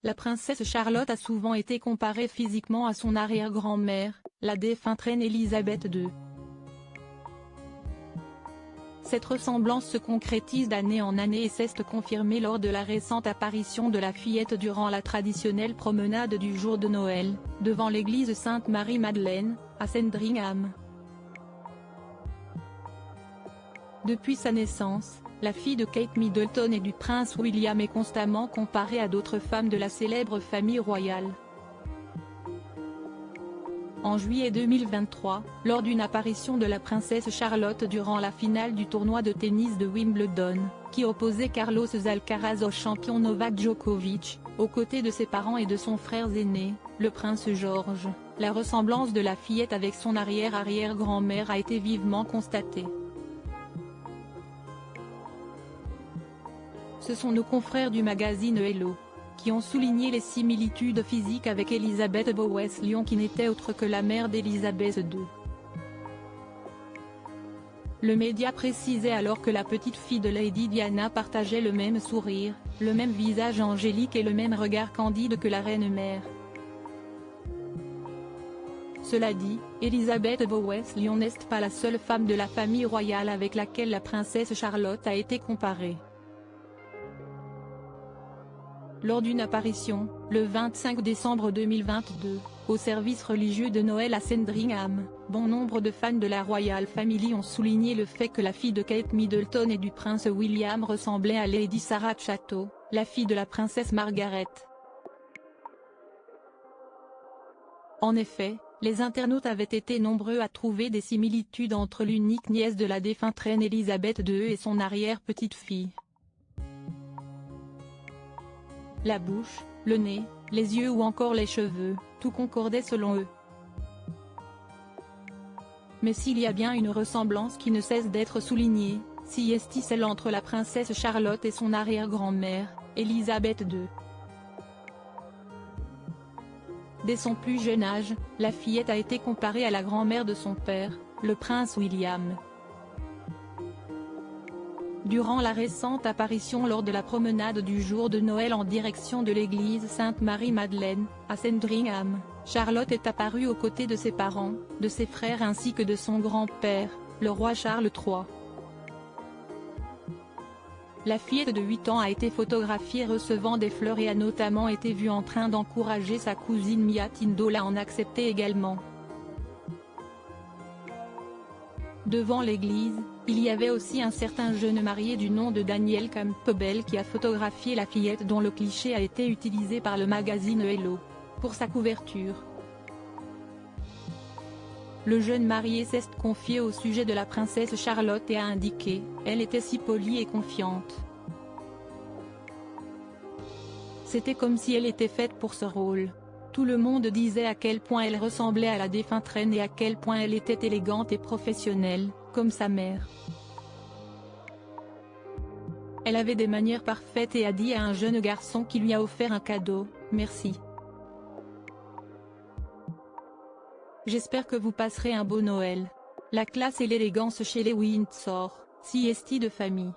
La princesse Charlotte a souvent été comparée physiquement à son arrière-grand-mère, la défunte reine Elisabeth II. Cette ressemblance se concrétise d'année en année et s'est confirmée lors de la récente apparition de la fillette durant la traditionnelle promenade du jour de Noël, devant l'église Sainte-Marie-Madeleine, à Sandringham. Depuis sa naissance, la fille de Kate Middleton et du prince William est constamment comparée à d'autres femmes de la célèbre famille royale. En juillet 2023, lors d'une apparition de la princesse Charlotte durant la finale du tournoi de tennis de Wimbledon, qui opposait Carlos Alcaraz au champion Novak Djokovic, aux côtés de ses parents et de son frère aîné, le prince George, la ressemblance de la fillette avec son arrière-arrière-grand-mère a été vivement constatée. Ce sont nos confrères du magazine Hello qui ont souligné les similitudes physiques avec Elizabeth Bowes-Lyon qui n'était autre que la mère d'Elisabeth II. Le média précisait alors que la petite fille de Lady Diana partageait le même sourire, le même visage angélique et le même regard candide que la reine-mère. Cela dit, Elizabeth Bowes-Lyon n'est pas la seule femme de la famille royale avec laquelle la princesse Charlotte a été comparée. Lors d'une apparition, le 25 décembre 2022, au service religieux de Noël à Sandringham, bon nombre de fans de la Royal Family ont souligné le fait que la fille de Kate Middleton et du prince William ressemblait à Lady Sarah Chatto, la fille de la princesse Margaret. En effet, les internautes avaient été nombreux à trouver des similitudes entre l'unique nièce de la défunte reine Elisabeth II et son arrière-petite-fille. La bouche, le nez, les yeux ou encore les cheveux, tout concordait selon eux. Mais s'il y a bien une ressemblance qui ne cesse d'être soulignée, c'est celle entre la princesse Charlotte et son arrière-grand-mère, Elisabeth II. Dès son plus jeune âge, la fillette a été comparée à la grand-mère de son père, le prince William. Durant la récente apparition lors de la promenade du jour de Noël en direction de l'église Sainte-Marie-Madeleine, à Sandringham, Charlotte est apparue aux côtés de ses parents, de ses frères ainsi que de son grand-père, le roi Charles III. La fillette de 8 ans a été photographiée recevant des fleurs et a notamment été vue en train d'encourager sa cousine Mia Tindall à en accepter également. Devant l'église, il y avait aussi un certain jeune marié du nom de Daniel Campbell qui a photographié la fillette dont le cliché a été utilisé par le magazine Hello pour sa couverture. Le jeune marié s'est confié au sujet de la princesse Charlotte et a indiqué « Elle était si polie et confiante. C'était comme si elle était faite pour ce rôle. Tout le monde disait à quel point elle ressemblait à la défunte reine et à quel point elle était élégante et professionnelle, comme sa mère. Elle avait des manières parfaites et a dit à un jeune garçon qui lui a offert un cadeau, « Merci. J'espère que vous passerez un beau Noël. » La classe et l'élégance chez les Windsor, sieste de famille.